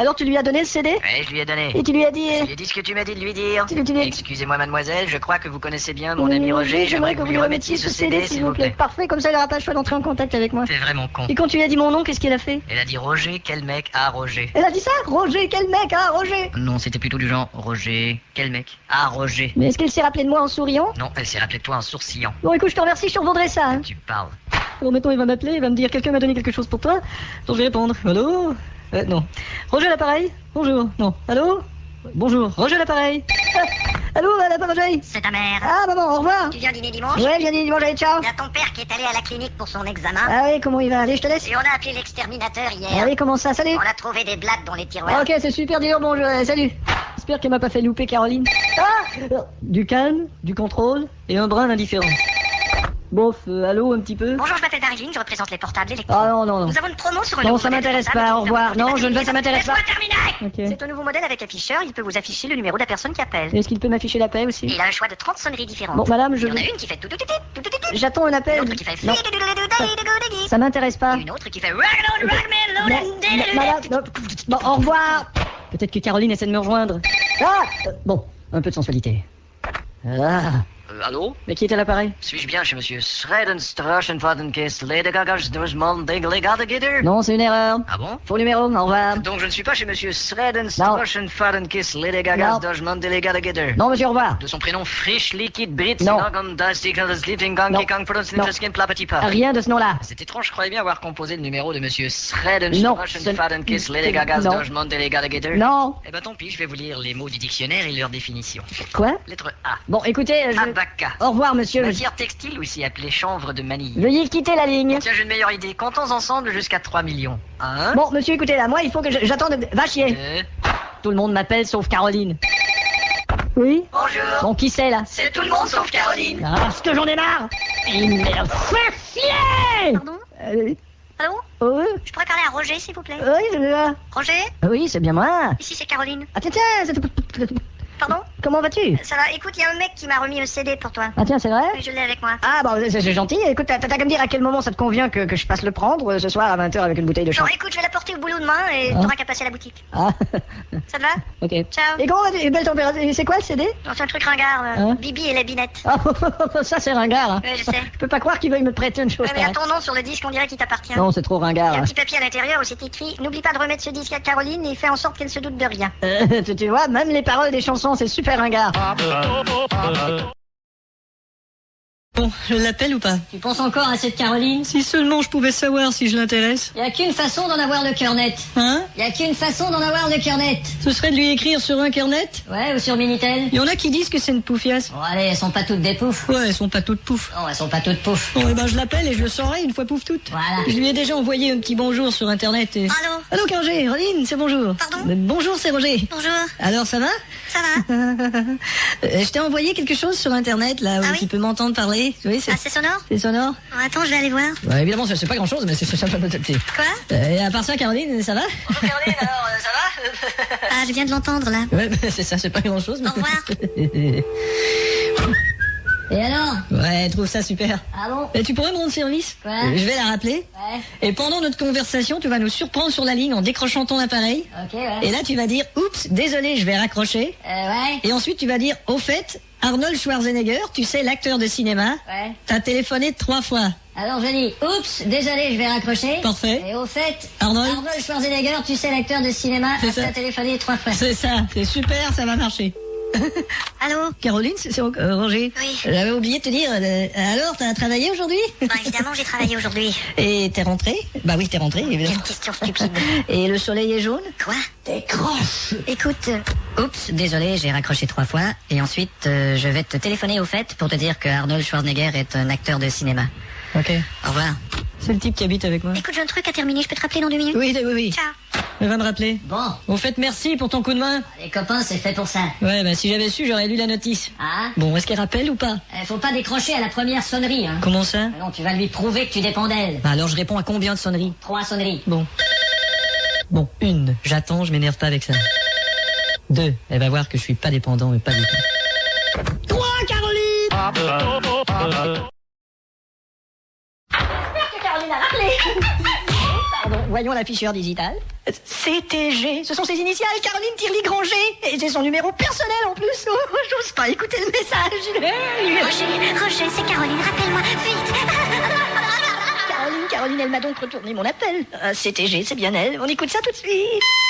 Alors tu lui as donné le CD? Ouais, je lui ai donné. Et tu lui as dit... Je lui ai dit ce que tu m'as dit de lui dire. Tu lui as dit... Excusez-moi mademoiselle, je crois que vous connaissez bien mon ami Roger, j'aimerais que vous lui remettiez ce CD s'il vous plaît. Parfait, comme ça il n'aura pas le choix d'entrer en contact avec moi. C'est vraiment con. Et quand tu lui as dit mon nom, qu'est-ce qu'elle a fait? Elle a dit Roger, quel mec? Ah, Roger. Elle a dit ça? Roger, quel mec, hein, Roger? Non, c'était plutôt du genre Roger, quel mec? Ah, Roger. Mais est-ce qu'elle s'est rappelée de moi en souriant? Non, elle s'est rappelée de toi en sourcillant. Bon écoute, je te remercie, je te revendrai ça. Hein. Tu parles. Bon, mettons, il va m'appeler, il va me dire quelqu'un m'a donné quelque chose pour toi. Donc je vais répondre. Allô? Non. Roger l'appareil? Bonjour. Non. Allô? Bonjour. Roger l'appareil? Allô, madame Roger? C'est ta mère. Ah, maman, au revoir. Tu viens dîner dimanche? Ouais, je viens dîner dimanche, allez, ciao. Il y a ton père qui est allé à la clinique pour son examen. Ah oui, comment il va? Allez, je te laisse. Et on a appelé l'exterminateur hier. Ah oui, comment ça? Salut. On a trouvé des blagues dans les tiroirs. Ok, c'est super, dis-leur bonjour, salut. J'espère qu'elle m'a pas fait louper Caroline. Ah! Du calme, du contrôle et un brin d'indifférence. Bof, allô, un petit peu? Bonjour, je m'appelle Marilyn, je représente les portables électriques. Ah non, non, non. Nous avons une promo sur le Non, nouveau ça modèle m'intéresse portable. pas, au revoir. Non, je ne veux, ça m'intéresse pas. Laisse-moi terminer. Ok. C'est un nouveau modèle avec afficheur, il peut vous afficher le numéro de la personne qui appelle. Est-ce qu'il peut m'afficher la paix aussi? Il a un choix de 30 sonneries différentes. Bon, madame, je... Il y en a une qui fait tout, J'attends un appel. une autre qui fait Non, ça m'intéresse pas. une autre qui fait Madame, non. Bon, au revoir. Peut-être que Caroline essaie de me rejoindre. Ah! Bon, un peu de sensualité. Ah! Allô? Mais qui est à l'appareil? Suis-je bien chez monsieur Schredenstraschenfadenkiss, Ledegagas, Dusman, Deglegadegitter? Non, c'est une erreur. Ah bon? Faux numéro, au revoir. Donc je ne suis pas chez monsieur Schredenstraschenfadenkiss, Ledegagas, Non. Dusman, Delegadegitter. Non, monsieur, au revoir. De son prénom Frisch, Liquide, Britz, Non. Naganda, Stigl, Slittingang, Non. Kikang, Skin, Plapatipa. Rien de ce nom-là. C'est étrange, je croyais bien avoir composé le numéro de monsieur Schredenstraschenfadenkiss, Ledegagas, Non. Dusman, Delegadegitter. Non. Eh ben tant pis, je vais vous lire les mots du dictionnaire et leur définition. Quoi? Lettre A. Bon, écoutez, Abaca. Au revoir, monsieur. Matière textile, aussi appelée chanvre de manille. Veuillez quitter la ligne. Tiens, j'ai une meilleure idée. Comptons ensemble jusqu'à 3 millions. 1, Bon, monsieur, écoutez, là, moi, il faut que j'attende... Va chier. 2... Tout le monde m'appelle, sauf Caroline. Oui? Bonjour. Bon, qui c'est, là? C'est tout le monde sauf Caroline. Ah, parce que j'en ai marre. Il me fait chier. Pardon? Allô? Oui, Je pourrais parler à Roger, s'il vous plaît? oui, je vais là. Roger? Oui, c'est bien moi. Ici, c'est Caroline. Ah, tiens, c'est... Pardon? Comment vas-tu? Ça va, écoute, il y a un mec qui m'a remis le CD pour toi. Ah, tiens, c'est vrai? Oui, je l'ai avec moi. Ah, bon, c'est gentil. Écoute, t'as qu'à me dire à quel moment ça te convient que je passe le prendre ce soir à 20h avec une bouteille de Non, champ. écoute, je vais l'apporter au boulot demain et Hein? t'auras qu'à passer à la boutique. Ah, Ça te va? ok. Ciao. Et comment vas-tu? Belle température. Et c'est quoi le CD? Non, c'est un truc ringard, Hein? Bibi et la binette. Ah, ça, c'est ringard, hein. Ouais, je sais. Je peux pas croire qu'il veuille me prêter une chose Ouais, mais il y a pareille. ton nom sur le disque, on dirait qu'il t'appartient. Non, c'est trop Il y ringard. a un petit papier à l'intérieur où c'est écrit n'oublie pas de remettre ce disque à Caroline et fais en sorte qu'elle se doute de rien. Tu vois, même les paroles des chansons, c'est super ringard. Bon, je l'appelle ou pas? Tu penses encore à cette Caroline? Si seulement je pouvais savoir si je l'intéresse. Y a qu'une façon d'en avoir le cœur net. Hein? Y a qu'une façon d'en avoir le cœur net. Ce serait de lui écrire sur un carnet? Ouais, ou sur Minitel. Il y en a qui disent que c'est une poufiasse. Bon, allez, elles sont pas toutes des poufs. Ouais, elles sont pas toutes pouf. Non, elles sont pas toutes poufs. Bon, eh ben je l'appelle et je le saurai une fois pouf toute. Voilà. Je lui ai déjà envoyé un petit bonjour sur internet et... Allô? Allô, Roger, Roline, c'est bonjour. Pardon? Bonjour, c'est Roger. Bonjour. Alors, ça va? Ça va? Je t'ai envoyé quelque chose sur internet, là, où Ah oui? tu peux m'entendre parler. Oui, Ah, c'est sonore? c'est sonore. Bon, attends, je vais aller voir. Ouais, évidemment, c'est pas grand chose, mais c'est Quoi? Et à part ça, Caroline, ça va? Bonjour Caroline, alors ça va? Ah, je viens de l'entendre, là. Ouais, c'est ça, c'est pas grand chose. Au revoir. Et alors? Ouais, je trouve ça super. Ah bon? Tu pourrais me rendre service? Quoi? Je vais la rappeler. Ouais. Et pendant notre conversation, tu vas nous surprendre sur la ligne en décrochant ton appareil. Ok, ouais. Et là, tu vas dire, oups, désolé, je vais raccrocher. Ouais. Et ensuite, tu vas dire, au fait, Arnold Schwarzenegger, tu sais, l'acteur de cinéma, Ouais. t'as téléphoné 3 fois. Alors je dis, oups, désolé, je vais raccrocher. Parfait. Et au fait, Arnold Schwarzenegger, tu sais, l'acteur de cinéma, C'est ça. t'as téléphoné 3 fois. C'est ça, c'est super, ça va marcher. Allô? Caroline, c'est Roger. Oui. J'avais oublié de te dire, alors, t'as travaillé aujourd'hui? Bah, évidemment, j'ai travaillé aujourd'hui. Et t'es rentré? Bah oui, t'es rentré, évidemment. Quelle question stupide. Et le soleil est jaune? Quoi? Décroche! Écoute, Oups, désolé, j'ai raccroché 3 fois. Et ensuite, je vais te téléphoner au fait pour te dire que Arnold Schwarzenegger est un acteur de cinéma. Ok. Au revoir. C'est le type qui habite avec moi. écoute, j'ai un truc à terminer, je peux te rappeler dans 2 minutes? Oui. Ciao. Elle va me rappeler. Bon, Au fait, merci pour ton coup de main. les copains, c'est fait pour ça. Ouais, bah si j'avais su, j'aurais lu la notice. Ah? Bon, est-ce qu'elle rappelle ou pas? Faut pas décrocher à la première sonnerie, hein. Comment ça? Non, tu vas lui prouver que tu dépends d'elle. Bah alors je réponds à combien de sonneries? 3 sonneries. Bon. Une. J'attends, je m'énerve pas avec ça. 2. Elle va voir que je suis pas dépendant, mais pas du tout. 3, Caroline! Caroline a rappelé. Pardon. Voyons l'afficheur digital. CTG, ce sont ses initiales, Caroline Tirly-Granger. Et c'est son numéro personnel en plus. Oh, j'ose pas écouter le message. Roger, c'est Caroline, rappelle-moi, vite. Caroline, elle m'a donc retourné mon appel. CTG, c'est bien elle. On écoute ça tout de suite.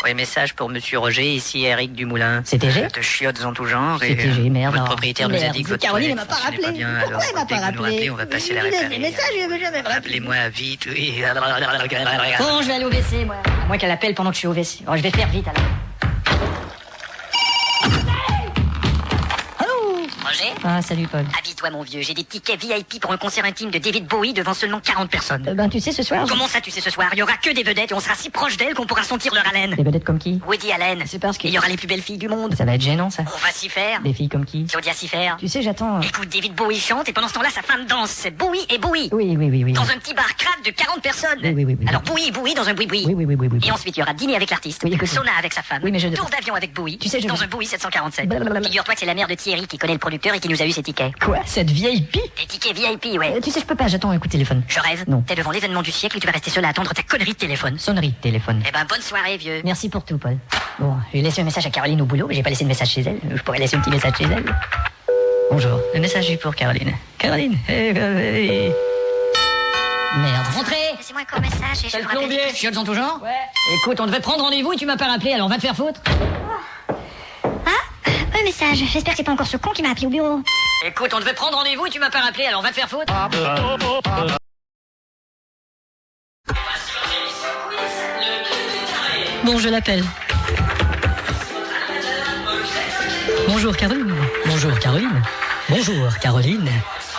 Oui, message pour Monsieur Roger, ici Eric Dumoulin. CTG De chiottes en tout genre. CTG, merde. Votre propriétaire nous a dit que votre Caroline, elle toilette m'a pas fonctionnait rappelé. bien, Pourquoi alors elle m'a dès pas que vous nous rappelé rappelez, on va passer la Le réparer. message, je veux jamais me rappeler. Rappelez-moi vite, oui. Bon, je vais aller au WC, moi. À moins qu'elle appelle pendant que je suis au WC. Bon, je vais faire vite, alors. Roger, Ah, salut, Paul. habille-toi mon vieux, j'ai des tickets VIP pour un concert intime de David Bowie devant seulement 40 personnes. Ben, tu sais, ce soir... Comment ça, tu sais, ce soir? Il y aura que des vedettes et on sera si proche d'elles qu'on pourra sentir leur haleine. Des vedettes comme qui? Woody Allen. C'est parce que... Et il y aura les plus belles filles du monde. Ça va être gênant, ça. On va s'y faire. Des filles comme qui? Claudia s'y faire. Tu sais, j'attends... Écoute, David Bowie chante et pendant ce temps-là, sa femme danse. C'est Bowie et Bowie. Oui. Dans un petit bar crade de 40 personnes. Oui. Alors Bowie dans un boui-boui. Oui. Et ensuite, il y aura dîner avec l'artiste, Oui, écoute. sauna avec sa femme, Oui, mais je- tour d'avion avec Bowie, Tu sais, je- dans un Bowie 747. Blablabla. Figure-toi que c'est la mère de Thierry qui connaît le producteur et qui nous a eu ses tickets. Quoi? Cette vieille pie? Des tickets VIP, ouais. Tu sais, je peux pas, j'attends un coup de téléphone. Je rêve. Non. T'es devant l'événement du siècle et tu vas rester seul à attendre ta connerie de téléphone. Sonnerie de téléphone. Eh ben, bonne soirée, vieux. Merci pour tout, Paul. Bon, j'ai laissé un message à Caroline au boulot, mais j'ai pas laissé de message chez elle. Je pourrais laisser un petit message chez elle. Bonjour, le message est pour Caroline. Caroline, Merde, rentrez! Laissez-moi un court message et je vous rappelle. Chiottes en tout genre? Ouais. Écoute, on devait prendre rendez-vous et tu m'as pas rappelé, alors va te faire foutre. Un message, j'espère que c'est pas encore ce con qui m'a appelé au bureau. Écoute, on devait prendre rendez-vous et tu m'as pas rappelé, alors va te faire foutre. Bon, je l'appelle. Bonjour, Caroline. Bonjour, Caroline. Bonjour, Caroline.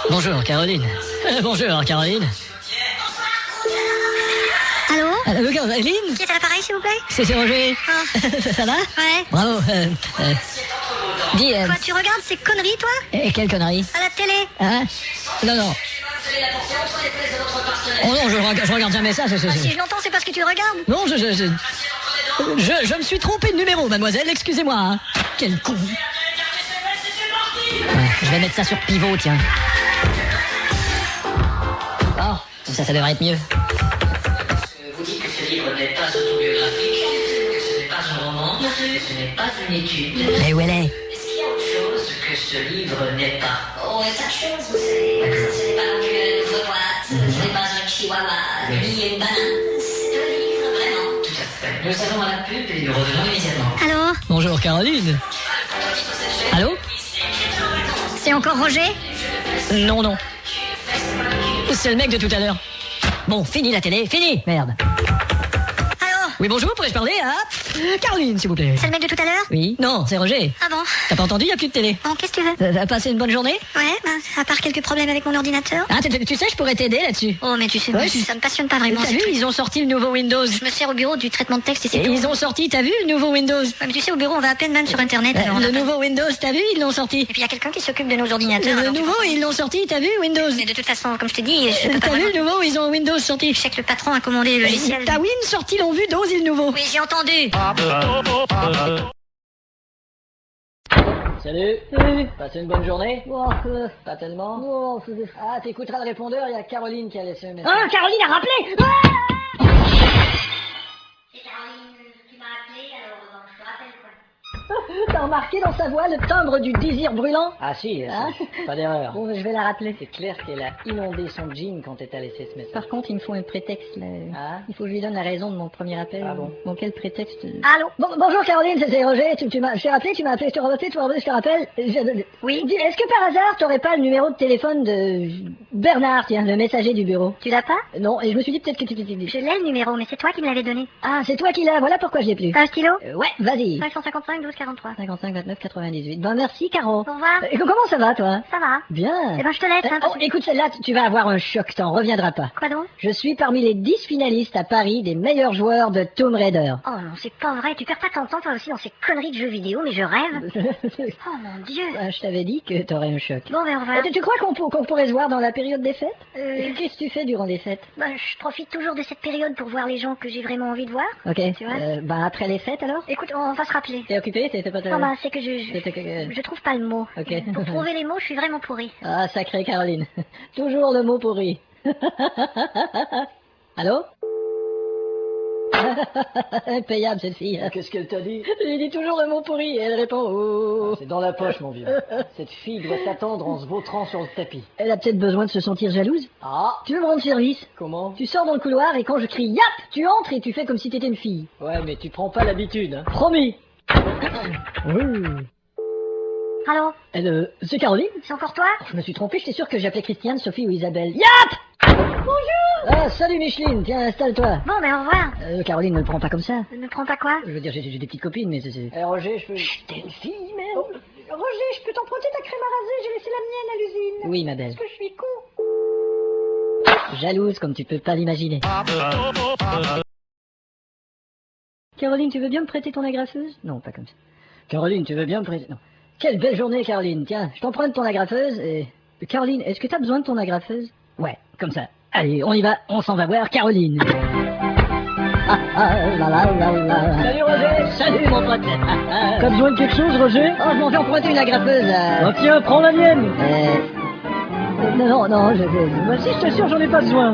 Bonjour, Caroline. Bonjour, Caroline. Allô? Allô, Caroline? Qui est à l'appareil, s'il vous plaît? C'est Roger. Ça va? Ouais. Bravo. Dis, Quoi, tu regardes ces conneries, toi? quelle connerie? À la télé? Hein? Non. Oh non, je regarde jamais ça. Si je l'entends, c'est parce que tu le regardes. Non, je me suis trompé de numéro, mademoiselle, excusez-moi. Hein. Quel con. Ouais, je vais mettre ça sur pivot, tiens. Oh, ça devrait être mieux. Vous dites que ce livre n'est pas autobiographique, que ce n'est pas un roman, que ce n'est pas une étude. Mais où elle est? Est-ce qu'il y a autre chose que ce livre n'est pas? Oh, il y a tas de choses, vous savez. Ce n'est pas non plus une boîte, ce n'est pas un chihuahua, ni une banane. C'est un livre, vraiment. Tout à fait. Nous allons à la pub et nous revenons immédiatement. Allô? Bonjour, Caroline. Allô? C'est encore Roger? Non. C'est le mec de tout à l'heure. Bon, fini la télé, fini. Merde. Allô? Oui, bonjour, pourrais-je parler à Caroline, s'il vous plaît? C'est le mec de tout à l'heure? Oui. Non, c'est Roger. Ah bon? T'as pas entendu, y a plus de télé. Bon, qu'est-ce que tu veux? T'as passé une bonne journée? Ouais, à part quelques problèmes avec mon ordinateur. Ah, tu sais, je pourrais t'aider là-dessus. Oh, mais tu sais, Ouais, moi, tu- ça me passionne pas vraiment. T'as ces vu, trucs. ils ont sorti le nouveau Windows. Je me sers au bureau du traitement de texte et c'est Et tout. ils ont sorti, t'as vu, le nouveau Windows? Ouais, mais tu sais, au bureau, on va à peine même sur Internet. alors on a Le pas- nouveau Windows, t'as vu, ils l'ont sorti. Et puis il y a quelqu'un qui s'occupe de nos ordinateurs. Le alors tu nouveau, comprends. ils l'ont sorti, t'as vu, Windows. Mais de toute façon, comme je te dis, je peux pas T'as vu, vraiment- le nouveau, ils ont Windows sorti. Je sais que le patron a commandé le logiciel. T'as Win sorti, l'ont vu, dose, le nouveau. Oui, j'ai entendu. Salut. Passez une bonne journée. Pas tellement. Ah, t'écouteras le répondeur, il y a Caroline qui a laissé un message. Oh, Caroline a rappelé. C'est Caroline qui m'a appelé, alors je te rappelle quoi. T'as remarqué dans sa voix le timbre du désir brûlant? Ah si, Hein? pas d'erreur. Bon, je vais la rappeler. C'est clair qu'elle a inondé son jean quand elle t'a laissé ce message. Par contre, il me faut un prétexte. Là. Ah. Il faut que je lui donne la raison de mon premier appel. Ah bon. Bon, quel prétexte? Allô? Bonjour Caroline, c'est Roger. Tu m'as, je t'ai rappelé, tu m'as appelé, je t'ai rappelé, je te rappelle. Oui. Dis, est-ce que par hasard, t'aurais pas le numéro de téléphone de Bernard, tiens, le messager du bureau? Tu l'as pas? Non, et je me suis dit peut-être que tu... Je l'ai le numéro, mais c'est toi qui me l'avais donné. Ah, c'est toi qui l'as, voilà pourquoi je l'ai plus. T'as un stylo? Ouais, vas-y. 555 12 43. 55 29 98. Ben merci Caro. Au revoir. Comment ça va toi? Ça va? Bien. Eh ben, je te laisse, hein, parce Oh, que- écoute celle-là, tu vas avoir un choc, t'en reviendras pas. Quoi donc? Je suis parmi les 10 finalistes à Paris des meilleurs joueurs de Tomb Raider. Oh non, c'est pas vrai. Tu perds pas ton temps toi aussi dans ces conneries de jeux vidéo, mais je rêve. Oh mon Dieu. Je t'avais dit que t'aurais un choc. Bon, ben, au revoir. Tu crois qu'on pourrait se voir dans la période des fêtes? Qu'est-ce que tu fais durant les fêtes? Ben, je profite toujours de cette période pour voir les gens que j'ai vraiment envie de voir. Ok. Tu vois? Ben après les fêtes alors? Écoute, on va se rappeler. T'es occupé? T'es pas... Non, ben, c'est que je trouve pas le mot. Ok. Pour trouver les mots, je suis vraiment pourrie. Ah, sacrée Caroline. Toujours le mot pourri. Allô? Impayable, cette fille. Qu'est-ce qu'elle t'a dit? Il dit toujours le mot pourri et elle répond oh. C'est dans la poche, mon vieux. Cette fille doit t'attendre en se vautrant sur le tapis. Elle a peut-être besoin de se sentir jalouse. Ah, Tu veux me rendre service? comment? Tu sors dans le couloir et quand je crie yap, tu entres et tu fais comme si t'étais une fille. Ouais, mais tu prends pas l'habitude, hein. Promis. Allô? C'est Caroline? C'est encore toi? Je me suis trompé, j'étais sûr que j'appelais Christiane, Sophie ou Isabelle. Yap! Bonjour! Ah, salut Micheline, tiens, installe-toi. Bon, ben au revoir. Caroline, ne le prends pas comme ça. Ne prends pas quoi? Je veux dire, j'ai des petites copines, mais c'est... Eh, Roger, je peux... T'es une fille, merde. Roger, je peux t'emprunter ta crème à raser, j'ai laissé la mienne à l'usine. Oui, ma belle. Que je suis con. Jalouse comme tu peux pas l'imaginer. Caroline, tu veux bien me prêter ton agrafeuse? Non, pas comme ça. Caroline, tu veux bien me prêter... Non. Quelle belle journée, Caroline. Tiens, je t'emprunte ton agrafeuse et... Caroline, est-ce que t'as besoin de ton agrafeuse? Ouais, comme ça. Allez, on y va, on s'en va voir Caroline. Ah, ah, la la la la. Salut, Roger. Salut, mon pote. T'as besoin de quelque chose, Roger? Oh, je m'en vais emprunter une agrafeuse. Oh, tiens, prends la mienne. Non, je... Bah si, je t'assure, j'en ai pas besoin.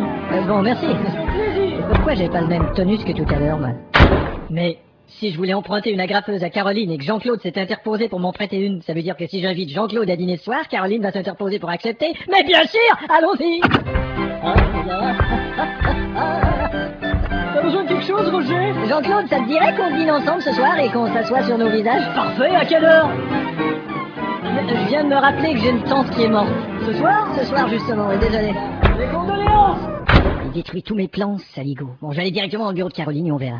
Bon, merci. Plaisir. Pourquoi j'ai pas le même tonus que tout à l'heure, moi? Mais si je voulais emprunter une agrafeuse à Caroline et que Jean-Claude s'est interposé pour m'en prêter une, ça veut dire que si j'invite Jean-Claude à dîner ce soir, Caroline va s'interposer pour accepter. Mais bien sûr, allons-y. T'as besoin de quelque chose, Roger? Jean-Claude, ça te dirait qu'on dîne ensemble ce soir et qu'on s'assoit sur nos visages? Parfait, à quelle heure? Je viens de me rappeler que j'ai une tante qui est morte. Ce soir? Ce soir, justement, oui, désolé. Les condoléances. Il détruit tous mes plans, saligo. Bon, j'allais directement dans le bureau de Caroline et on verra.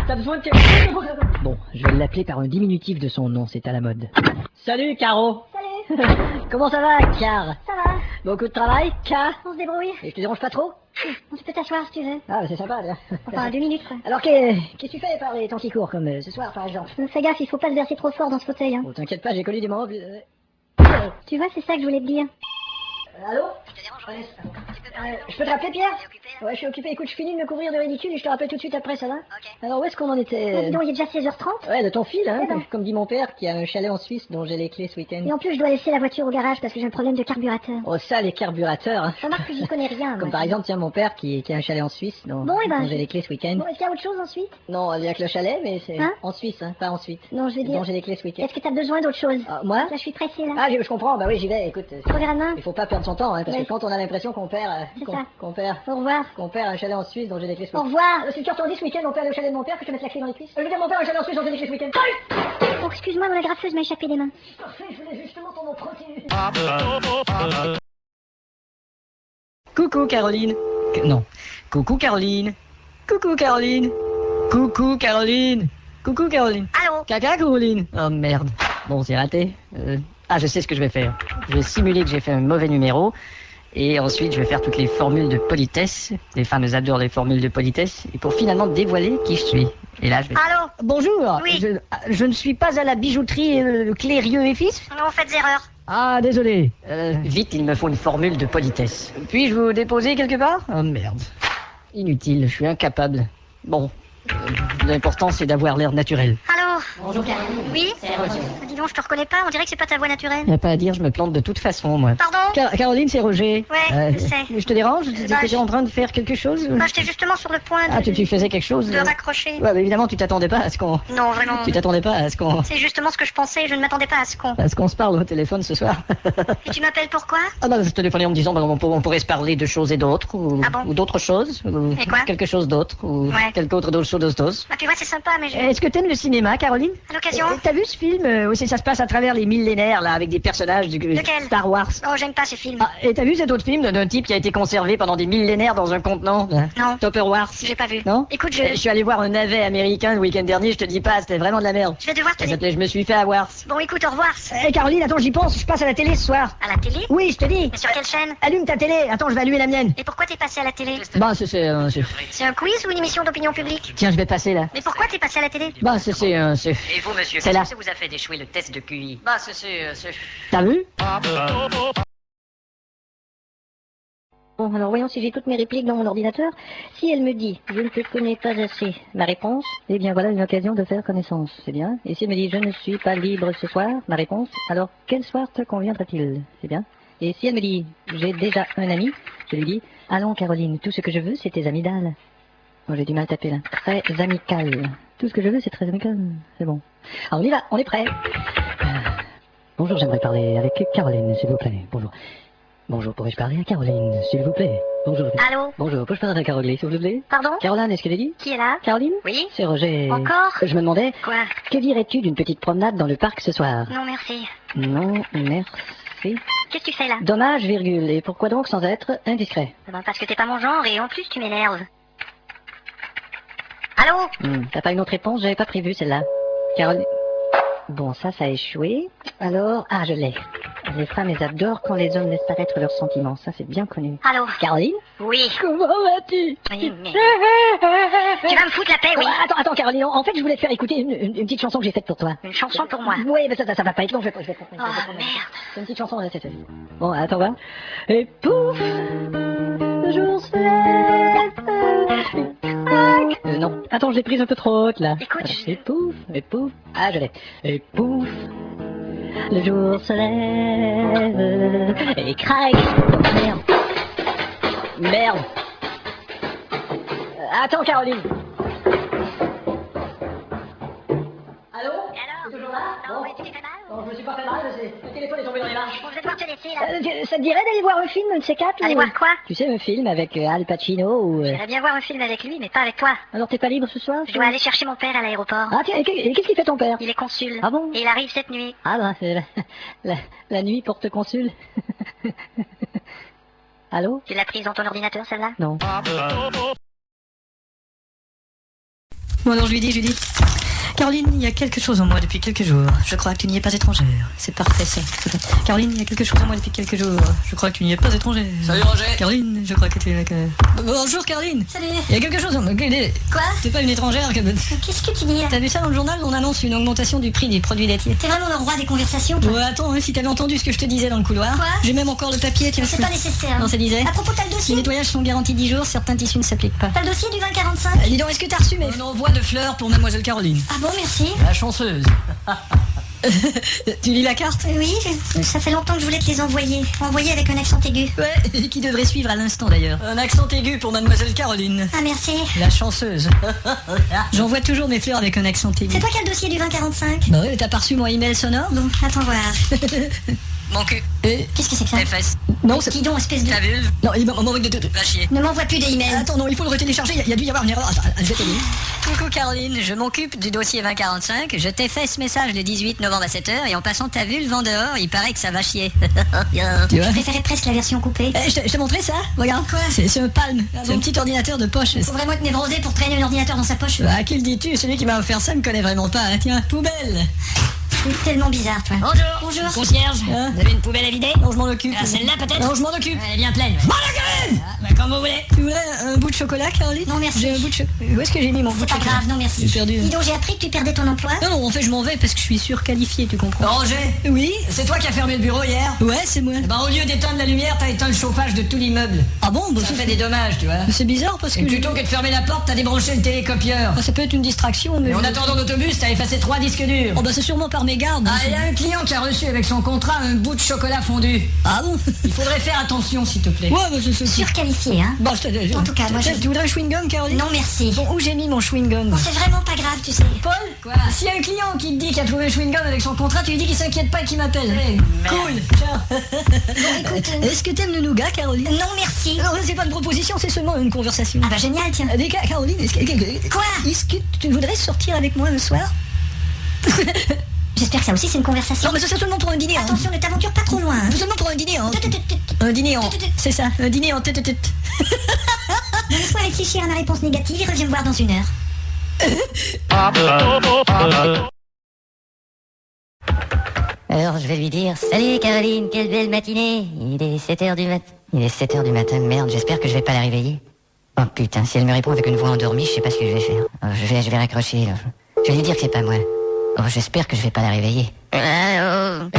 T'as besoin de quelque chose? Bon, je vais l'appeler par un diminutif de son nom, c'est à la mode. Salut, Caro. Salut. Comment ça va, Car? Ça va? Beaucoup de travail, Car? On se débrouille. Et je te dérange pas trop? Tu peux t'asseoir si tu veux. Ah, bah, c'est sympa, là. Enfin, 2 minutes, quoi. Alors, qu'est-ce que tu fais par les temps qui courent, comme ce soir, par exemple? Fais gaffe, il faut pas se verser trop fort dans ce fauteuil, hein. Oh, t'inquiète pas, j'ai connu des moments... Tu vois, c'est ça que je voulais te dire. Allô? Je peux te rappeler, Pierre? Ouais, je suis occupé. Écoute, je finis de me couvrir de ridicule et je te rappelle tout de suite après, ça va? Alors, où est-ce qu'on en était? Dis donc, il est déjà 16h30. Ouais, de ton fil, hein, Eh ben. comme dit mon père, qui a un chalet en Suisse dont j'ai les clés ce week-end. Et en plus, je dois laisser la voiture au garage parce que j'ai un problème de carburateur. Oh, ça, les carburateurs, hein. Remarque que j'y connais rien. Comme moi. par exemple, tiens, mon père qui a un chalet en Suisse dont, Bon, eh ben, dont j'ai les clés ce week-end. Bon, est-ce qu'il y a autre chose ensuite? Non, il y a que le chalet, mais c'est Hein? en Suisse, hein, pas ensuite. Non, je veux dire, Dont j'ai les clés ce week-end. est-ce que t'as besoin d'autre chose? Ah, moi? Là, je suis pressée, là. Ah, je comprends, bah oui, j'y vais, écoute. Tu reviens demain? Il faut pas perdre son temps, hein, parce Ouais. que quand on a l'impression qu'on perd, C'est ça. qu'on Au revoir. perd un chalet en Suisse dont j'ai les clés ce Au week-end. revoir. C'est le cœur dit ce week-end, mon père est au chalet de mon père, que je te mette la clé dans les cuisses. Je veux dire, mon père a un chalet en Suisse dont j'ai les clés ce week-end. Salut! Oh, excuse-moi, mon agrafeuse m'a échappé des mains. Parfait, je voulais justement ton nom protéine. Coucou, Caroline. Non. Coucou, Caroline. Coucou, Caroline. Coucou, Caroline. Coucou, Caroline. Allô? Caca, Caroline. Oh, merde. Bon, c'est raté. Ah, je sais ce que je vais faire. Je vais simuler que j'ai fait un mauvais numéro. Et ensuite, je vais faire toutes les formules de politesse. Les femmes adorent les formules de politesse. Et pour finalement dévoiler qui je suis. Et là, je vais... Allô? Bonjour. Oui. Je ne suis pas à la bijouterie Clérieux et Fils. Non, faites erreur. Ah, désolé. Vite, il me faut une formule de politesse. Puis-je vous déposer quelque part? Oh, merde. Inutile, je suis incapable. Bon. L'important, c'est d'avoir l'air naturel. Allô? Bonjour, Caroline. Oui? C'est Roger. Dis donc, je te reconnais pas, on dirait que c'est pas ta voix naturelle. Y a pas à dire, je me plante de toute façon, moi. Pardon? Caroline, c'est Roger. Ouais, je sais. Je te dérange? Tu Bah, étais en train de faire quelque chose? Bah, j'étais justement sur le point de, Ah, tu faisais quelque chose? de raccrocher. Ouais, mais évidemment, tu t'attendais pas à ce qu'on... Non, vraiment. Tu t'attendais pas à ce qu'on... C'est justement ce que je pensais, je ne m'attendais pas à ce con. À ce qu'on se parle au téléphone ce soir. Et tu m'appelles pourquoi? Ah bah, je téléphonais en me disant, bah, on pourrait se parler de choses et d'autres, ou, Ah bon? ou d'autres choses, ou Et quoi? quelque chose d'autre, ou Ouais. quelque autre d'autre chose. Bah, tu vois, c'est sympa, mais je... Est-ce que t'aimes le cinéma, Caroline? À l'occasion? T'as vu ce film où ça se passe à travers les millénaires, là, avec des personnages du Lequel? Star Wars? Oh, j'aime pas ces films. Ah, et t'as vu cet autre film d'un type qui a été conservé pendant des millénaires dans un contenant? Là Non. Tupperware. J'ai pas vu. Non? Écoute, Je suis allé voir un navet américain le week-end dernier, je te dis pas, c'était vraiment de la merde. je vais devoir te Ça dire... s'appelait Je me suis fait avoir. Bon, écoute, au revoir. Eh Caroline, attends, j'y pense, je passe à la télé ce soir. À la télé? Oui, je te dis. Mais sur quelle chaîne? Allume ta télé, attends, je vais allumer la mienne. Et pourquoi t'es passé à la télé? Bah, c'est... C'est un quiz ou une émission d'opinion publique? Tiens, je vais passer là. Mais pourquoi t'es passé à la télé? Bah, c'est... Et vous, monsieur, C'est là. qu'est-ce que ça vous a fait d'échouer le test de QI? Bah, T'as vu? Bon, alors voyons si j'ai toutes mes répliques dans mon ordinateur. Si elle me dit « Je ne te connais pas assez », ma réponse, eh bien voilà une occasion de faire connaissance, c'est bien. Et si elle me dit « Je ne suis pas libre ce soir », ma réponse, alors quel soir te conviendra-t-il, c'est bien. Et si elle me dit « J'ai déjà un ami », je lui dis « Allons Caroline, tout ce que je veux c'est tes amygdales ». Oh, j'ai du mal à taper là. Très amical. Tout ce que je veux, c'est très amical. C'est bon. Alors on y va, on est prêt. Bonjour, j'aimerais parler avec Caroline, s'il vous plaît. Bonjour. Bonjour, pourrais-je parler à Caroline, s'il vous plaît? Bonjour. Allô? Bonjour, peux-je parler à Caroline, s'il vous plaît? Pardon? Caroline, est-ce qu'elle est dit? Qui est là? Caroline? Oui? C'est Roger. Encore? Je me demandais, Quoi? que dirais-tu d'une petite promenade dans le parc ce soir? Non, merci. Non, merci. Qu'est-ce que tu fais là? Dommage, virgule. Et pourquoi donc sans être indiscret? Parce que t'es pas mon genre et en plus tu m'énerves. Allô? T'as pas une autre réponse? J'avais pas prévu celle-là. Caroline... Bon, ça a échoué. Alors... Ah, je l'ai. Les femmes, elles adorent quand les hommes laissent paraître leurs sentiments. Ça, c'est bien connu. Allô? Caroline? Oui. Comment vas-tu? Oui, mais... Tu vas me foutre la paix, oui? Attends, Caroline. En fait, je voulais te faire écouter une petite chanson que j'ai faite pour toi. Une chanson pour moi? Oui, mais ça va pas être long. Je vais Oh, merde. C'est une petite chanson, là, c'est fait. Bon, attends, va. Et pouf, le jour se lève. Non. Attends, je l'ai prise un peu trop haute, là. Écoute, Et pouf. Ah, je l'ai. Et pouf, le jour se lève. Et craque. Merde. Merde. Attends, Caroline. Allô? Et alors? T'es toujours là? Non, Bon. mais tu t'es fait mal? Non, je me suis pas fait mal, le téléphone est tombé dans les marches. Bon, je vais devoir te laisser, là. Ça te dirait d'aller voir un film, un de ces quatre? Aller voir quoi? Tu sais, un film avec Al Pacino ou... J'aimerais bien voir un film avec lui, mais pas avec toi. Alors t'es pas libre ce soir? Je dois aller chercher mon père à l'aéroport. Ah tiens, et qu'est-ce qu'il fait ton père? Il est consul. Ah bon? Et il arrive cette nuit. Ah bah, c'est la nuit porte consul. Allô? Tu l'as prise dans ton ordinateur, celle-là? Non. Bon alors je lui dis, Caroline, il y a quelque chose en moi depuis quelques jours. Je crois que tu n'y es pas étrangère. C'est parfait ça. Caroline, il y a quelque chose en moi depuis quelques jours. Je crois que tu n'y es pas étrangère. Salut Roger. Caroline, je crois que tu es... Bonjour Caroline. Salut. Il y a quelque chose en moi. Quoi? T'es pas une étrangère. Qu'est-ce que tu dis, là? T'as vu ça dans le journal? On annonce une augmentation du prix des produits laitiers. T'es vraiment le roi des conversations, toi? Ouais, attends, hein, si t'avais entendu ce que je te disais dans le couloir. Quoi? J'ai même encore le papier, tiens. C'est pas nécessaire. Non, ça disait. À propos, t'as le Les dossier? nettoyages sont garantis 10 jours, certains tissus ne s'appliquent pas. T'as le dossier du 2045? Dis donc, est-ce que t'as reçu mes... Un envoi de fleurs pour Mademoiselle Caroline. Ah bon, merci. La chanceuse. Tu lis la carte? Oui, ça fait longtemps que je voulais te les envoyer. Envoyer avec un accent aigu. Ouais, qui devrait suivre à l'instant d'ailleurs. Un accent aigu pour Mademoiselle Caroline. Ah, merci. La chanceuse. J'envoie toujours mes fleurs avec un accent aigu. C'est toi qui as le dossier du 2045? Bah oui, t'as pas reçu mon email sonore? Bon, attends voir. Mon cul. Qu'est-ce que c'est que ça? Les fesses. Non, c'est... Dis donc, espèce de... Ta vulve. Non, il m'a envoyé de... Va chier. Ne m'envoie plus d'emails. Attends, non, il faut le retélécharger, il y a dû y avoir une erreur. Attends, je vais te dire. Coucou Caroline, je m'occupe du dossier 2045. Je t'ai fait ce message le 18 novembre à 7h et en passant ta vulve en dehors, il paraît que ça va chier. Tu vois? Je préférais presque la version coupée. Je t'ai montré ça? Regarde. Quoi? C'est un Palm. Ah C'est bon? un petit ordinateur de poche. Faut vraiment être névrosé pour traîner un ordinateur dans sa poche. À qui le dis-tu? Celui qui m'a offert ça me connaît vraiment pas. Hein. Tiens, poubelle. C'est tellement bizarre, toi. Bonjour. Bonjour. Concierge. Hein? Vous avez une poubelle à vider? Non, je m'en occupe. Ah, celle-là peut-être? Non, je m'en occupe. Elle est bien pleine. M'en occupe! Bah, comme vous voulez. Tu voudrais un bout de chocolat, Caroline? Non, merci. J'ai un bout de chocolat. Où est-ce que j'ai mis mon bout C'est de pas chocolat? grave, non merci. J'ai perdu. Dis donc, j'ai appris que tu perdais ton emploi. Non, non, en fait, je m'en vais parce que je suis surqualifié, tu comprends. Roger. Oui? C'est toi qui as fermé le bureau hier? Ouais, c'est moi. Bah, au lieu d'éteindre la lumière, t'as éteint le chauffage de tout l'immeuble. Ah bon? Bah, Ça fait des dommages, tu vois. c'est bizarre parce Et que... plutôt que de fermer la porte, t'as débranché le télécopieur. Ah, ça peut être une distraction, mais... Et en attendant l'autobus, t'as effacé 3 disques durs. Oh bah c'est sûrement par mégarde. Ah, il y a un client qui a reçu avec son contrat un bout de chocolat fondu. Ah bon? Il faudrait faire attention, s'il te plaît. Ouais, bah c'est... Surqualifié, hein. Bon, En tout cas, moi, Tiens, je- tu voudrais un chewing-gum, Caroline? Non merci. Bon, où j'ai mis mon chewing-gum? Bon, c'est vraiment pas grave, tu sais. Paul? Quoi? S'il y a un client qui te dit qu'il a trouvé un chewing-gum avec son contrat, tu lui dis qu'il s'inquiète pas et qu'il m'appelle. Cool. Ciao. écoute, Est-ce que t'aimes le nougat, Caroline? Non merci. Non, c'est pas une proposition, c'est seulement une conversation. Ah bah génial, tiens. Caroline, Quoi? est-ce que tu voudrais sortir avec moi un soir? J'espère que ça aussi c'est une conversation. Non, mais ça c'est seulement pour un dîner. Attention, ne t'aventure pas trop loin, hein. Seulement pour un dîner. Hein. Tut, tut, tut, tut. Un dîner en... C'est ça, un dîner en tête-à-tête. Bon, laisse-moi réfléchir à ma réponse négative et reviens me voir dans 1 heure. Alors je vais lui dire, salut Caroline, quelle belle matinée. Il est 7h du matin. Il est 7h du matin, merde, j'espère que je vais pas la réveiller. Oh putain, si elle me répond avec une voix endormie, je sais pas ce que je vais faire. Oh, je vais raccrocher là. Je vais lui dire que c'est pas moi. Oh, j'espère que je vais pas la réveiller. Allô?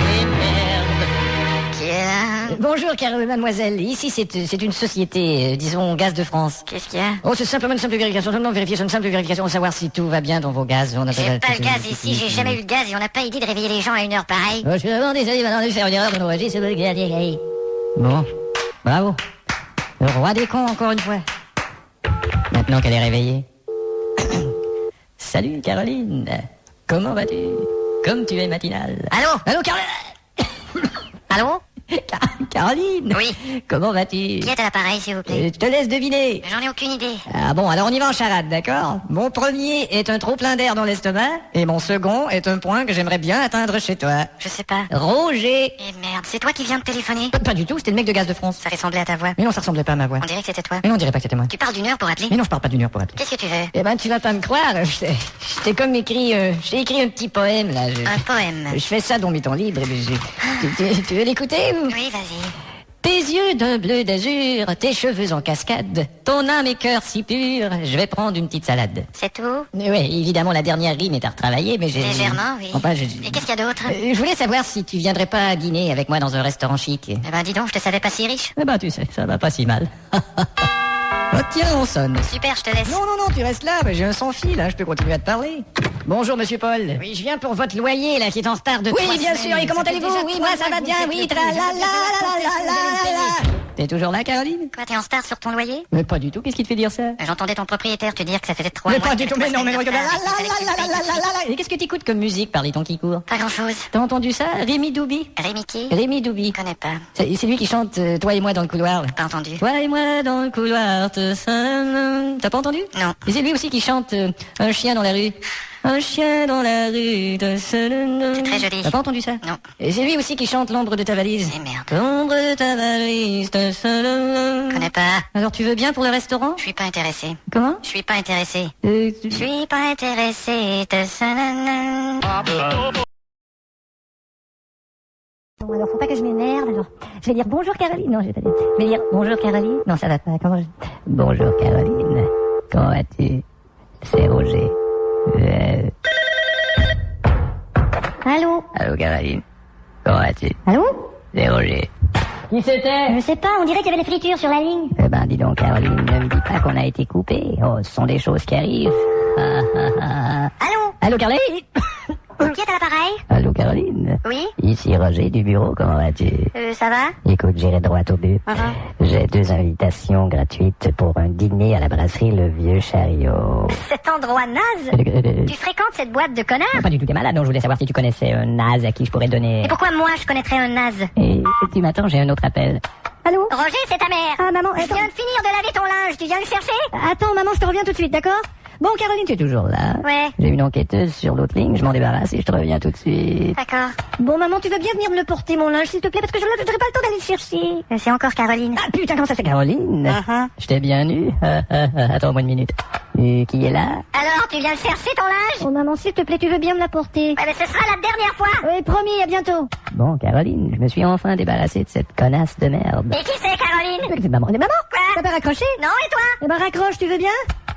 Qui est là? Bonjour, mademoiselle. Ici, c'est une société, disons, Gaz de France. Qu'est-ce qu'il y a? Oh, c'est simplement une simple vérification. Seulement vérifier, c'est une simple vérification pour savoir si tout va bien dans vos gaz. On a J'ai pas le gaz ici, j'ai jamais eu le gaz et on n'a pas idée de réveiller les gens à 1 heure pareille. Oh, je suis vraiment désolé maintenant de faire une erreur dans nos registres. Bon, bravo. Le roi des cons, encore une fois. maintenant qu'elle est réveillée. Salut Caroline, comment vas-tu? Comme tu es matinale. Allô, Caroline. Allô? Caroline. Oui. Comment vas-tu? Qui est à l'appareil, s'il vous plaît? Je te laisse deviner. J'en ai aucune idée. Ah bon, alors on y va en charade, d'accord? Mon premier est un trop plein d'air dans l'estomac, et mon second est un point que j'aimerais bien atteindre chez toi. Je sais pas. Roger. Eh merde, c'est toi qui viens de téléphoner? Pas du tout, c'était le mec de Gaz de France. Ça ressemblait à ta voix. Mais non, ça ressemblait pas à ma voix. On dirait que c'était toi. Mais non, on dirait pas que c'était moi. Tu parles d'une heure pour appeler? Mais non, je parle pas d'une heure pour appeler. Qu'est-ce que tu veux? Eh ben, tu vas pas me croire, j'ai comme écrit, j'ai écrit un petit poème, là. Un poème. Je fais ça dans mes temps libres, et tu veux l'écouter ou? Oui, vas-y. Tes yeux d'un bleu d'azur, tes cheveux en cascade, ton âme et cœur si pur, je vais prendre une petite salade. C'est tout? Oui, évidemment, la dernière rime est à retravailler, mais j'ai... Légèrement, oui. Enfin, Et qu'est-ce qu'il y a d'autre? Je voulais savoir si tu viendrais pas dîner avec moi dans un restaurant chic. Eh ben, dis donc, je te savais pas si riche. Eh ben, tu sais, ça va pas si mal. Oh, tiens, on sonne. Super, je te laisse. Non, tu restes là, mais j'ai un sans-fil, hein, je peux continuer à te parler. Bonjour, monsieur Paul. Oui, je viens pour votre loyer, là, qui est en retard de 3 semaines. Oui, bien sûr, et comment allez-vous? Oui, moi, ça va bien, oui, T'es toujours là, Caroline? Quoi, t'es en retard sur ton loyer? Mais pas du tout, qu'est-ce qui te fait dire ça? J'entendais ton propriétaire te dire que ça faisait 3 Mais mois. pas du tout, mais non, mais regarde. Et qu'est-ce que t'écoutes comme musique par les temps qui courent? Pas grand-chose. T'as entendu ça? Rémi Doubi? Rémi qui? Rémi Doubi. Je connais pas. C'est lui qui chante Toi et moi dans le couloir. Pas entendu. Toi et moi dans le couloir, t'as pas entendu? Non. Et c'est lui aussi qui chante Un chien dans la rue. Un chien dans la rue. C'est très joli. T'as pas entendu ça? Non. Et c'est lui aussi qui chante L'ombre de ta valise. Eh merde. L'ombre de ta valise. Je connais pas. Alors tu veux bien pour le restaurant? Je suis pas intéressé. Comment? Je suis pas intéressé. Je Je suis pas intéressé. Bon, alors faut pas que je m'énerve, alors je vais dire bonjour Caroline. Non, je vais pas dire. Je vais dire bonjour Caroline. Non, ça va pas. Comment je... Bonjour Caroline. Comment vas-tu? C'est Roger. Allô? Allô Caroline. Comment vas-tu? Allô? C'est Roger. Qui c'était? Je sais pas, on dirait qu'il y avait des fritures sur la ligne. Eh ben dis donc Caroline, ne me dis pas qu'on a été coupé. Oh, ce sont des choses qui arrivent. Allô? Allô Caroline? Qui est à l'appareil? Allô Caroline? Oui? Ici Roger du bureau, comment vas-tu? Ça va? Écoute, j'irai droit au but. J'ai 2 invitations gratuites pour un dîner à la brasserie Le Vieux Chariot. Cet endroit naze? Tu fréquentes cette boîte de connards? Pas du tout, t'es malade, non, je voulais savoir si tu connaissais un naze à qui je pourrais donner... Et pourquoi moi je connaîtrais un naze? Et tu m'attends, j'ai un autre appel. Allô? Roger, c'est ta mère. Ah, maman, Je attends. viens de finir de laver ton linge, tu viens le chercher? Attends, maman, je te reviens tout de suite, d'accord? Bon, Caroline, Tu es toujours là? Ouais. J'ai une enquêteuse sur l'autre ligne, je m'en débarrasse et je te reviens tout de suite. D'accord. Bon, maman, tu veux bien venir me le porter, mon linge, s'il te plaît, parce que je n'aurai pas le temps d'aller le chercher. C'est encore Caroline. Ah putain, comment ça c'est Caroline? Je t'ai bien eu. Attends-moi une minute. Qui est là? Alors, tu viens le chercher ton linge? Oh, maman, s'il te plaît, tu veux bien me l'apporter? Ouais, mais ce sera la dernière fois. Oui, promis, à bientôt. Bon, Caroline, je me suis enfin débarrassé de cette connasse de merde. Et qui c'est Caroline? C'est maman. Maman? Quoi? T'as pas raccroché? Non, et toi? Eh ben, raccroche, tu veux bien?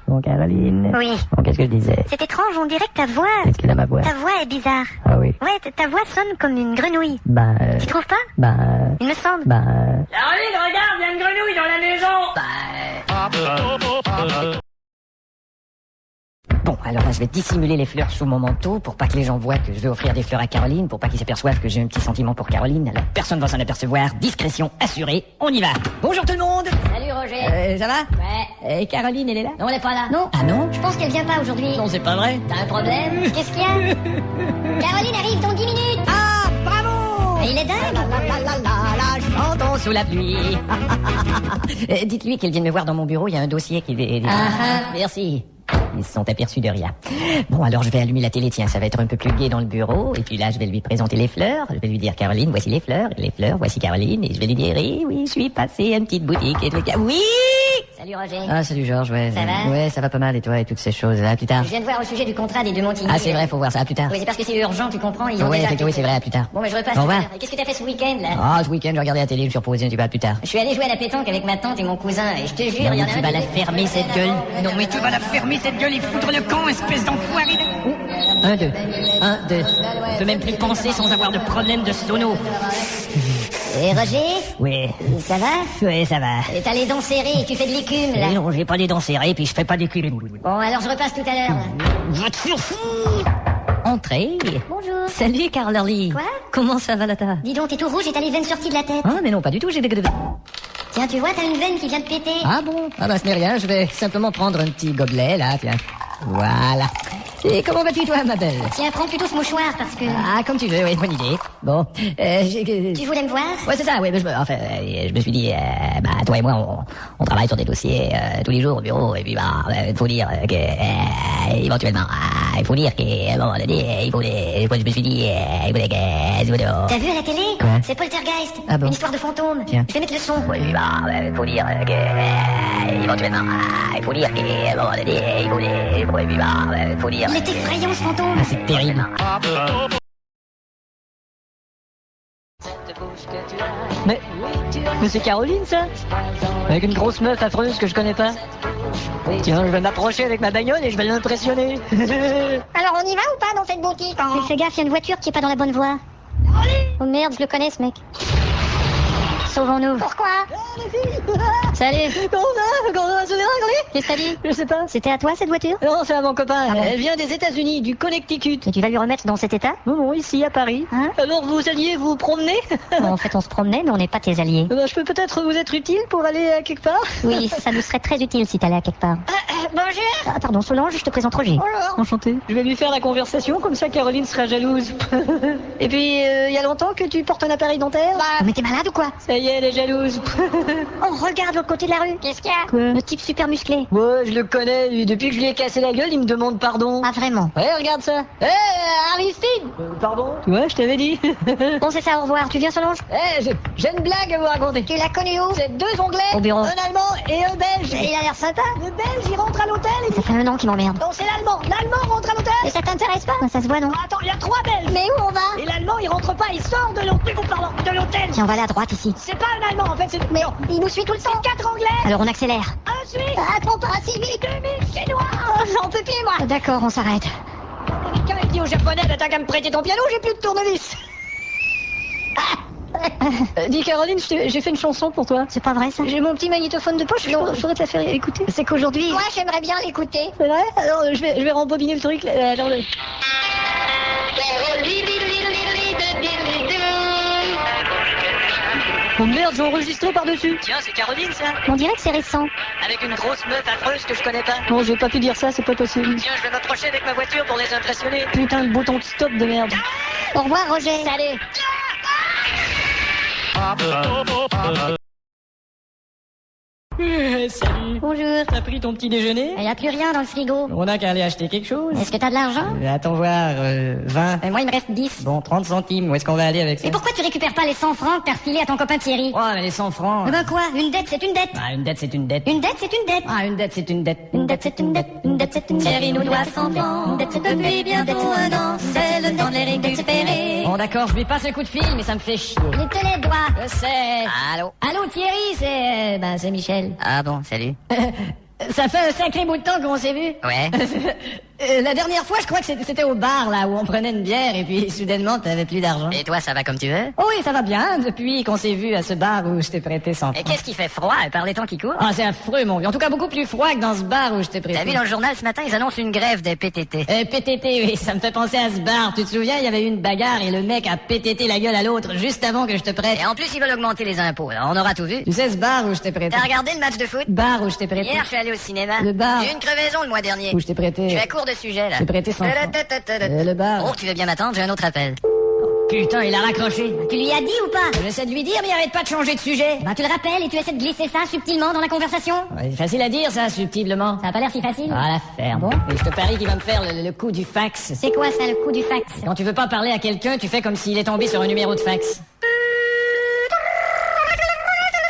Bon, Caroline. Oui. Bon, qu'est-ce que je disais? C'est étrange, on dirait que ta voix... Qu'est-ce qu'elle a ma voix? Ta voix est bizarre. Ah oui. Ouais, ta voix sonne comme une grenouille. Ben, Tu trouves pas? ben, Il me semble. ben... Caroline, regarde, il y a une grenouille dans la maison. Bon, alors là, je vais dissimuler les fleurs sous mon manteau pour pas que les gens voient que je vais offrir des fleurs à Caroline, pour pas qu'ils s'aperçoivent que j'ai un petit sentiment pour Caroline. Alors, personne va s'en apercevoir. Discrétion assurée. On y va. Bonjour tout le monde. Salut Roger. Ça va? Ouais. Caroline, elle est là? Non, elle est pas là. Non. Ah non? Je pense qu'elle vient pas aujourd'hui. Non, c'est pas vrai. T'as un problème? Qu'est-ce qu'il y a? Caroline arrive dans 10 minutes. Ah, bravo! Il est dingue. Chantons sous la pluie. Dites-lui qu'elle vienne me voir dans mon bureau, il y a un dossier qui... Merci. Ils se sont aperçus de rien. Bon, alors je vais allumer la télé, tiens, ça va être un peu plus gai dans le bureau. Et puis là, je vais lui présenter les fleurs. Je vais lui dire, Caroline, voici les fleurs, voici Caroline. Et je vais lui dire, oui, je suis passé à une petite boutique. Et tout. Oui! Salut Roger. Ah, salut Georges, ouais. Ça va? Ouais, ça va pas mal, et toi, et toutes ces choses. À plus tard. Je viens de voir au sujet du contrat des deux Montigny. Ah, c'est vrai, faut voir ça, à plus tard. Oui, c'est parce que c'est urgent, tu comprends, ils ont Ouais, déjà... effectivement, oui, c'est vrai, à plus tard. Bon, mais je repasse Au tout à revoir. l'heure. Et qu'est-ce que t'as fait ce week-end, là? Ah, ce week-end, j'ai regardé la télé, je me suis reposé un petit peu à plus tard. Je suis allé jouer à la pétanque avec ma tante et mon cousin, et je te jure, Non, il y en mais a tu un vas qui la me- fermer, cette gueule. Non, mais tu vas la fermer, cette gueule, et foutre le camp, espèce d'enfoiré. 1, 2. 1, 2. Je peux même plus penser sans avoir de problème de sono. Et Roger? Oui. Ça va? Oui, ça va. Et t'as les dents serrées et tu fais de l'écume, Mais là. non, j'ai pas les dents serrées, puis je fais pas des culs. Bon, alors je repasse tout à l'heure, là. Va te faire foutre. Entrez. Bonjour. Salut, Carl Early. Quoi? Comment ça va, Lata? Dis donc, t'es tout rouge et t'as les veines sorties de la tête. Ah, mais non, pas du tout, j'ai des... Tiens, tu vois, t'as une veine qui vient de péter. Ah bon? Ah bah ce n'est rien, je vais simplement prendre un petit gobelet, là, tiens. Voilà. Et comment vas-tu, toi, ma belle? Tiens, prends plutôt ce mouchoir, parce que... Ah, comme tu veux, oui, bonne idée. Bon, Tu voulais me voir? Ouais, c'est ça, oui, mais je me suis dit, toi et moi, on travaille sur des dossiers tous les jours au bureau, et puis il faut dire que, éventuellement, il faut dire qu'à un moment donné, je me suis dit, T'as vu à la télé? Quoi? C'est Poltergeist. Ah bon? Une histoire de fantôme. Tiens. Je vais mettre le son. oui, il faut dire que, éventuellement, il faut dire qu'à un moment donné, il faut dire... Il est effrayant, ce fantôme. Ah, c'est terrible. Mais c'est Caroline, ça? Avec une grosse meuf affreuse que je connais pas. Tiens, je vais m'approcher avec ma bagnole et je vais l'impressionner. Alors on y va ou pas dans cette boutique Mais fais gaffe, il y a une voiture qui est pas dans la bonne voie. Oh merde, je le connais, ce mec. Sauvons-nous. Pourquoi? Salut. Comment ça se fait, Qu'est-ce que t'as dit? Je sais pas. C'était à toi, cette voiture? Non, c'est à mon copain. Ah bon? Elle vient des États-Unis, du Connecticut. Et tu vas lui remettre dans cet état? Non, ici à Paris. Hein? Alors vous alliez vous promener? Bon, en fait, on se promenait, mais on n'est pas tes alliés. Je peux peut-être vous être utile pour aller à quelque part? Oui, ça nous serait très utile si t'allais à quelque part. Bonjour. Ah, pardon, Solange, je te présente Roger. Enchanté. Je vais lui faire la conversation, comme ça Caroline sera jalouse. Et puis, il y a longtemps que tu portes un appareil dentaire? Oh, mais t'es malade ou quoi? Ça y est, elle est jalouse. On regarde l'autre côté de la rue. Qu'est-ce qu'il y a? Quoi? Le type super musclé. Ouais, je le connais, lui. Depuis que je lui ai cassé la gueule, il me demande pardon. Ah, vraiment? Ouais, regarde ça. Aristide! Pardon? Ouais, je t'avais dit. Bon, c'est ça, au revoir. Tu viens, Solange? J'ai une blague à vous raconter. Tu l'as connu où? C'est deux Anglais, Au bureau. un Allemand et un Belge. Il a l'air sympa. Le Belge, il rentre à l'hôtel et Ça fait un an qu'il m'emmerde. non, c'est l'Allemand. L'Allemand rentre à l'hôtel. Et ça t'intéresse pas? Ah, ça se voit, non? Attends, il y a trois Belges. Mais où on va? Et l'Allemand, il rentre pas, il sort de l'hôtel. Tiens, on va aller à droite, ici. C'est pas un Allemand, en fait, c'est... Mais il nous suit tout le temps. Quatre Anglais, Alors, on accélère. un Suisse, Attends pas si vite. 2000 Chinois. J'en peux plus, moi. D'accord, on s'arrête. Quelqu'un dit au Japonais, t'as qu'à me prêter ton piano, j'ai plus de tournevis. Dis Caroline, j'ai fait une chanson pour toi. C'est pas vrai, ça? J'ai mon petit magnétophone de poche, je pourrais te la faire écouter. C'est qu'aujourd'hui... Moi, j'aimerais bien l'écouter. C'est vrai? Alors, je vais rembobiner le truc. Alors, Oh merde, j'ai enregistré par-dessus. Tiens, c'est Caroline, ça. On dirait que c'est récent. Avec une grosse meuf affreuse que je connais pas. Non, j'ai pas pu dire ça, c'est pas possible. Tiens, je vais m'approcher avec ma voiture pour les impressionner. Putain, le bouton de stop de merde. Au revoir, Roger. Salut. Salut. Bonjour. T'as pris ton petit déjeuner? Il n'y a plus rien dans le frigo. On a qu'à aller acheter quelque chose. Est-ce que t'as de l'argent? Attends voir, 20. Moi, il me reste 10. Bon, 30 centimes, où est-ce qu'on va aller avec ça? Et pourquoi tu récupères pas les 100 francs que t'as refilés à ton copain Thierry? Oh, mais les 100 francs. Eh ben quoi? Une dette, c'est une dette. Ah, une dette, c'est une dette. Une dette, c'est une dette. Ah, une dette, c'est une dette. Une dette, c'est une dette. Une dette, c'est une dette. Thierry nous doit 100 francs. Une dette, c'est depuis bientôt un an. C'est le temps de les récupérer. Bon, d'accord, je lui passe un coup de fil, mais ça me fait chier. Il te les doit. Je sais. Allô? Allô, Thierry, c'est Michel. Ah bon, salut. Ça fait un sacré bout de temps qu'on s'est vu. Ouais. La dernière fois, je crois que c'était au bar, là, où on prenait une bière, et puis soudainement, t'avais plus d'argent. Et toi, ça va comme tu veux? Oh oui, ça va bien, depuis qu'on s'est vu à ce bar où je t'ai prêté 100 Et francs. qu'est-ce qui fait froid par les temps qui courent? Ah, c'est affreux, mon vieux. En tout cas, beaucoup plus froid que dans ce bar où je t'ai prêté. T'as vu dans le journal ce matin, ils annoncent une grève des PTT. PTT, oui, ça me fait penser à ce bar. Tu te souviens, il y avait eu une bagarre et le mec a PTT la gueule à l'autre juste avant que je te prête. Et en plus, ils veulent augmenter les impôts. Alors, on aura tout vu. Tu sais, ce bar où je t'ai prêté. T'as regardé le match de foot? Bar où je t'ai prêté. Hier, je suis allé au cinéma. Le bar. J'ai eu une crevaison le mois dernier. Où je t'ai prêté. Je suis à court de sujet, là. Je t'ai prêté 100 francs. Le bar. Oh, tu veux bien m'attendre? J'ai un autre appel. Putain, il a raccroché. Tu lui as dit ou pas? J'essaie de lui dire, mais il arrête pas de changer de sujet. Bah, tu le rappelles et tu essaies de glisser ça subtilement dans la conversation. Ouais, c'est facile à dire, ça, subtilement. Ça a pas l'air si facile. Ah, la ferme. Bon. Et je te parie qu'il va me faire le coup du fax. C'est quoi ça, le coup du fax? Quand tu veux pas parler à quelqu'un, tu fais comme s'il est tombé sur un numéro de fax.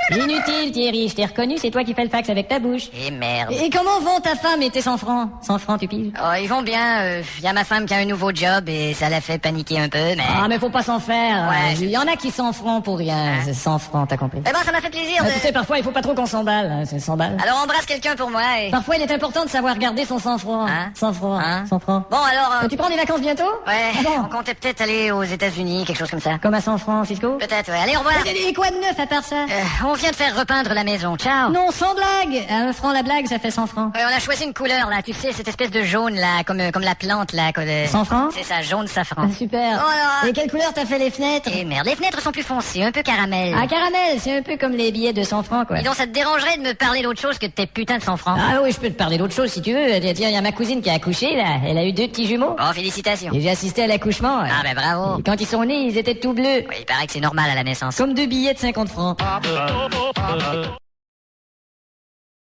Inutile, Thierry, je t'ai reconnu, c'est toi qui fais le fax avec ta bouche. Et merde. Et comment vont ta femme et tes 100 francs? 100 francs, tu piges? Oh, ils vont bien. Y a ma femme qui a un nouveau job et ça la fait paniquer un peu, mais... Ah, mais faut pas s'en faire. Ouais. Il y en a qui 100 francs pour rien. C'est 100 francs, t'as compris? Eh ben, ça m'a fait plaisir Ah, de... tu sais, parfois, il faut pas trop qu'on s'emballe. Hein, c'est 100 balles. Alors, embrasse quelqu'un pour moi et... Parfois, il est important de savoir garder son 100 francs. Hein? 100 francs. Hein? 100 francs. Bon, alors... Tu prends des vacances bientôt? Ouais, Ah bon? on comptait peut-être aller aux États-Unis, quelque chose comme ça. Comme à 100 francs, Cisco? Peut-être, ouais. Allez, au revoir. Et quoi de neuf à part ça? On vient de faire repeindre la maison. Ciao. Non, sans blague. À 1 franc la blague, ça fait 100 francs. On a choisi une couleur là, tu sais, cette espèce de jaune là, comme la plante là. 100 francs? C'est ça, jaune safran. Ah, super. Oh là. Et quelle couleur t'as fait les fenêtres? Et merde, les fenêtres sont plus foncées, un peu caramel. Ah, caramel, c'est un peu comme les billets de 100 francs, quoi. Dis donc, ça te dérangerait de me parler d'autre chose que de tes putains de 100 francs? Ah oui, je peux te parler d'autre chose si tu veux. Tiens, il y a ma cousine qui a accouché, là. Elle a eu 2 petits jumeaux. Oh, félicitations. Et j'ai assisté à l'accouchement. Ah ben bravo. Et quand ils sont nés, ils étaient tout bleus. Oui, il paraît que c'est normal à la naissance. Comme 2 billets de 50 francs.